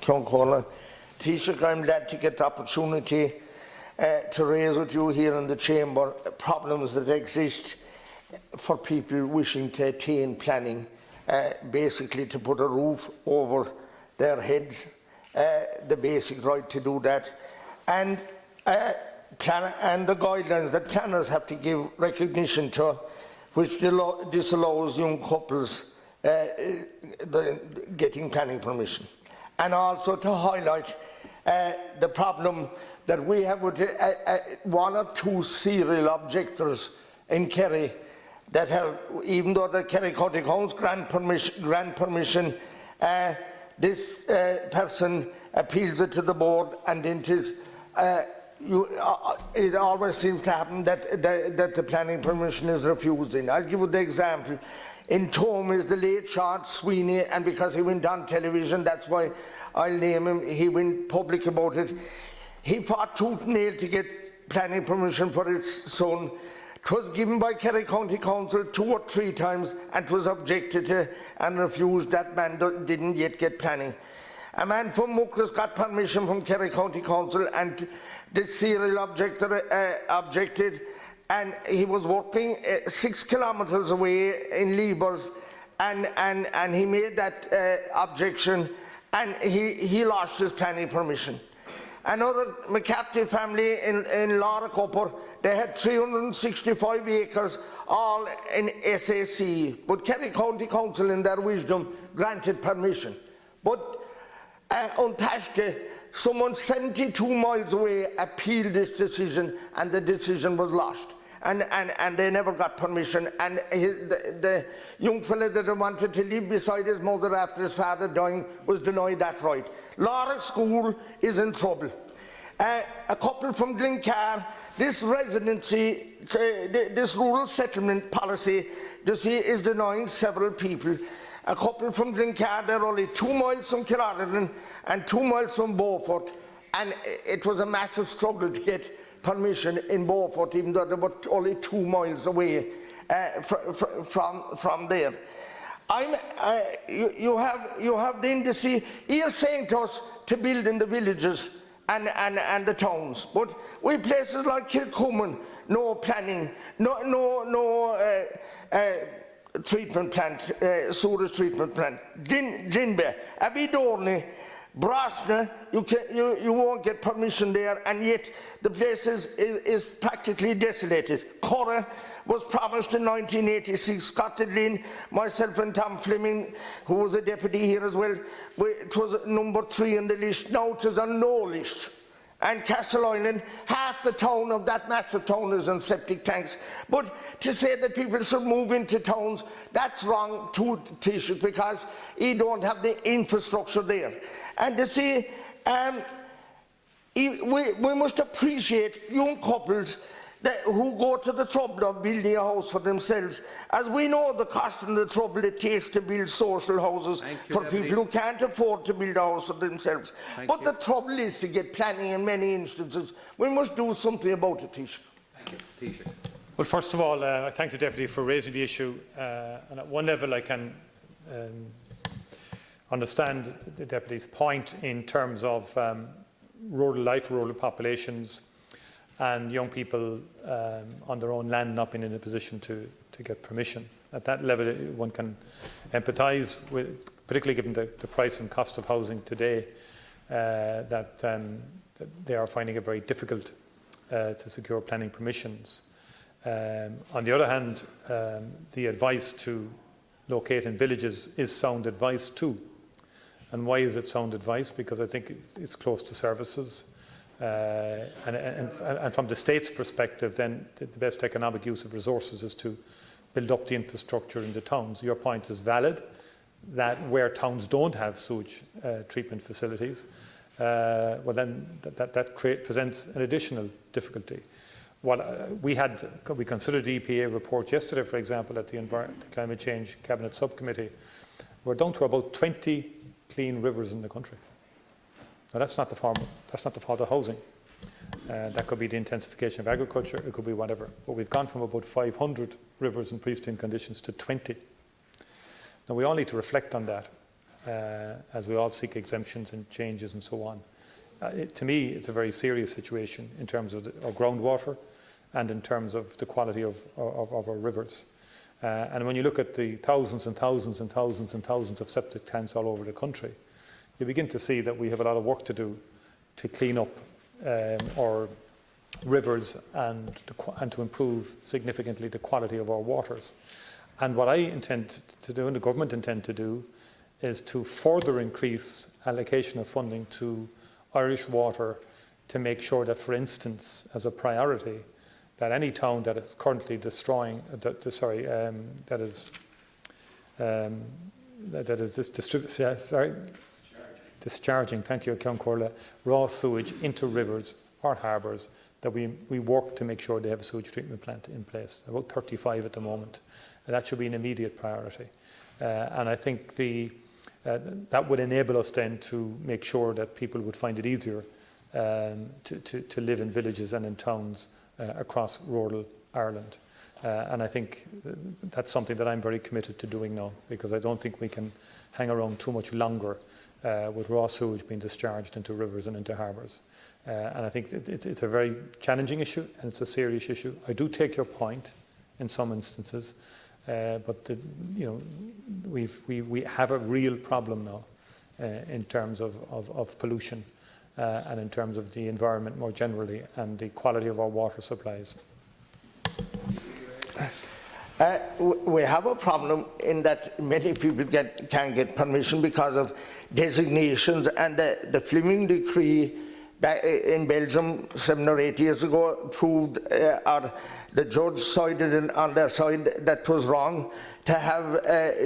Taoiseach, I'm glad to get the opportunity to raise with you here in the Chamber problems that exist for people wishing to attain planning, basically to put a roof over their heads, the basic right to do that, and the guidelines that planners have to give recognition to, which disallows young couples getting planning permission. And also to highlight the problem that we have with one or two serial objectors in Kerry that have, even though the Kerry County Council grant permission, this person appeals it to the board, and it is it always seems to happen that the planning permission is refused. I'll give you the example. In Tome is the late Sean Sweeney, and because he went on television, that's why I'll name him, he went public about it. He fought tooth and nail to get planning permission for his son. It was given by Kerry County Council 2 or 3 times, and it was objected to and refused. That man didn't yet get planning. A man from Muckross got permission from Kerry County Council, and the serial objector objected, and he was working 6 kilometres away in Liebers, and he made that objection, and he lost his planning permission. Another McCarthy family in Laura Copper, they had 365 acres, all in SAC, but Kerry County Council in their wisdom granted permission. But on Tashke, someone 72 miles away appealed this decision, and the decision was lost. And they never got permission, and the young fella that wanted to live beside his mother after his father dying was denied that right. Laura School is in trouble. A couple from Glencar, this residency, this rural settlement policy, you see, is denying several people. A couple from Glencar, they're only 2 miles from Killarney and 2 miles from Beaufort, and it was a massive struggle to get permission in Beaufort, even though they were only 2 miles away from there. You have the industry here saying to us to build in the villages and the towns, but we places like Kilcummin, no planning, no treatment plant, sewage treatment plant. Jinbe, Abidorney, Brasna, you won't get permission there, and yet the place is practically desolated. Corra was promised in 1986. Scott Lynn, myself and Tom Fleming, who was a deputy here as well, it was number 3 on the list. Now it is on no list. And Castle Island, half the town of that massive town is on septic tanks. But to say that people should move into towns, that's wrong too, Taoiseach, because you don't have the infrastructure there. And to say, we must appreciate young couples who go to the trouble of building a house for themselves, as we know the cost and the trouble it takes to build social houses for people who can't afford to build a house for themselves. But the trouble is to get planning in many instances. We must do something about it, Taoiseach. Thank you. Taoiseach. Well, first of all, I thank the Deputy for raising the issue, and at one level I can understand the Deputy's point in terms of rural life, rural populations, and young people on their own land not being in a position to get permission. At that level, one can empathise with, particularly given the price and cost of housing today, that they are finding it very difficult to secure planning permissions. On the other hand, the advice to locate in villages is sound advice too. And why is it sound advice? Because I think it's close to services. And from the state's perspective, then the best economic use of resources is to build up the infrastructure in the towns. Your point is valid, that where towns don't have sewage treatment facilities, well then that presents an additional difficulty. We considered the EPA report yesterday, for example, at the Climate Change Cabinet Subcommittee. We're down to about 20 clean rivers in the country. Now, that's not the fault of housing. That could be the intensification of agriculture, it could be whatever. But we've gone from about 500 rivers in pristine conditions to 20. Now, we all need to reflect on that. as we all seek exemptions and changes and so on. To me, it's a very serious situation in terms of our groundwater and in terms of the quality of our rivers. And when you look at the thousands and thousands and thousands and thousands of septic tanks all over the country, you begin to see that we have a lot of work to do to clean up our rivers and to improve significantly the quality of our waters. And what I intend to do, and the government intend to do, is to further increase allocation of funding to Irish water to make sure that, for instance, as a priority, that any town that is currently discharging, thank you, Count Corla, raw sewage into rivers or harbours, that we work to make sure they have a sewage treatment plant in place, about 35 at the moment. And that should be an immediate priority. And I think that would enable us then to make sure that people would find it easier to live in villages and in towns across rural Ireland. And I think that's something that I'm very committed to doing now, because I don't think we can hang around too much longer with raw sewage being discharged into rivers and into harbours. And I think it's a very challenging issue, and it's a serious issue. I do take your point in some instances, but we have a real problem now in terms of pollution and in terms of the environment more generally and the quality of our water supplies. We have a problem in that many people can't get permission because of designations, and the Fleming decree back in Belgium 7 or 8 years ago proved, or the judge sided on their side, that was wrong to have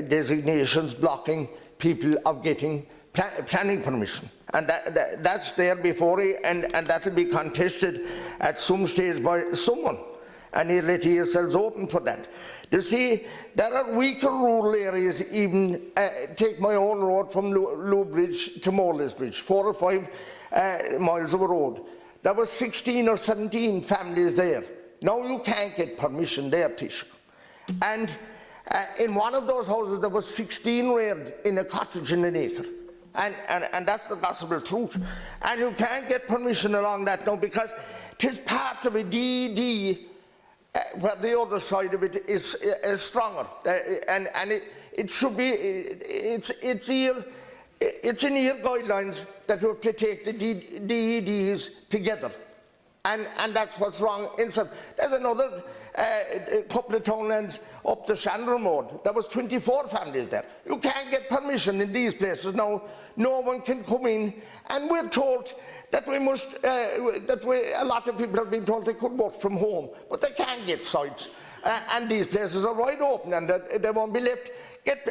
designations blocking people of getting planning permission. And that's there before you, and that will be contested at some stage by someone, and he'll let yourselves open for that. You see, there are weaker rural areas, even take my own road from Lowbridge to Morley's Bridge, 4 or 5 miles of a road. There were 16 or 17 families there. Now you can't get permission there, Taoiseach. And in one of those houses there was 16 reared in a cottage in an acre. And that's the gospel truth. And you can't get permission along that now because it is part of a DED where the other side of it is stronger. And it should be, it's in your guidelines that you have to take the DEDs together. And that's what's wrong. There's another couple of townlands up the Shandron Road. There was 24 families there. You can't get permission in these places now. No one can come in, and we're told that we must. A lot of people have been told they could work from home, but they can't get sites. And these places are wide open, and they won't be left. Get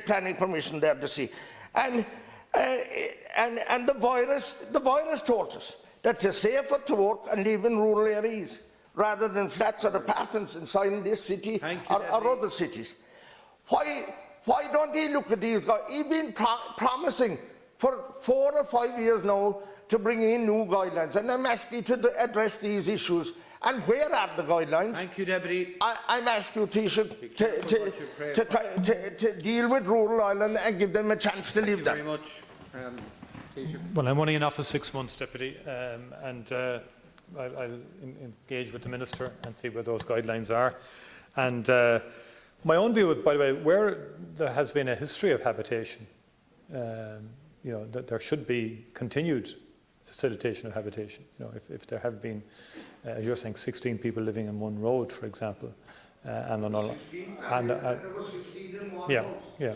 planning permission there to see. And the virus taught us that it's safer to work and live in rural areas rather than flats or apartments inside this city or other cities. Why don't he look at these guys? He's been promising for 4 or 5 years now to bring in new guidelines, and I'm asking you to address these issues. And where are the guidelines? Thank you, Deputy. I'm asking you, Taoiseach, to deal with rural Ireland and give them a chance to live there. Thank you very much. Taoiseach. Well, I'm only in office 6 months, Deputy, and I'll engage with the Minister and see where those guidelines are. And my own view, by the way, where there has been a history of habitation, that there should be continued facilitation of habitation. If there have been, as you're saying, 16 people living in one road, for example, and on all, and there was 16 in one house. Yeah.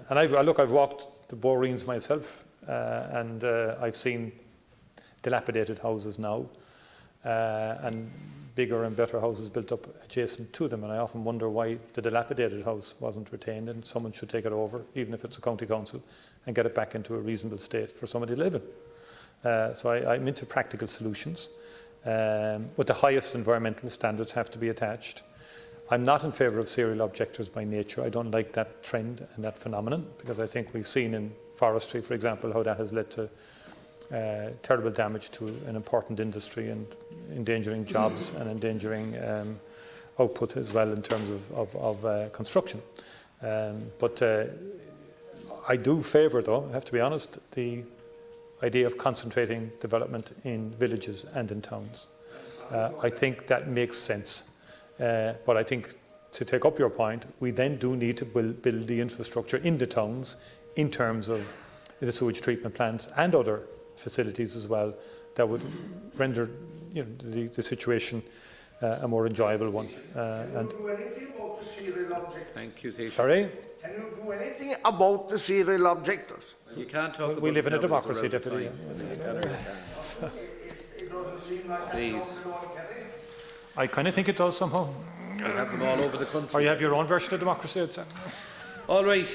And I've walked the Boreens myself, and I've seen dilapidated houses now, and bigger and better houses built up adjacent to them. And I often wonder why the dilapidated house wasn't retained, and someone should take it over, even if it's a county council, and get it back into a reasonable state for somebody to live in. So I'm into practical solutions, but the highest environmental standards have to be attached. I'm not in favour of serial objectors by nature. I don't like that trend and that phenomenon, because I think we've seen in forestry, for example, how that has led to terrible damage to an important industry and endangering jobs and endangering output as well in terms of construction. But I do favour, though, I have to be honest, the idea of concentrating development in villages and in towns. I think that makes sense. But I think, to take up your point, we then do need to build the infrastructure in the towns in terms of the sewage treatment plants and other facilities as well that would render the situation a more enjoyable one. Can you do anything about the serial objectors? Thank you, Taoiseach. Sorry? Can you do anything about the serial objectors? You can't talk about We live in a numbers democracy, around the Deputy. time. It doesn't seem like Please. that belong, can it? I kind of think it does somehow. I have them all over the Or country. you have your own version of democracy, I'd say. All right.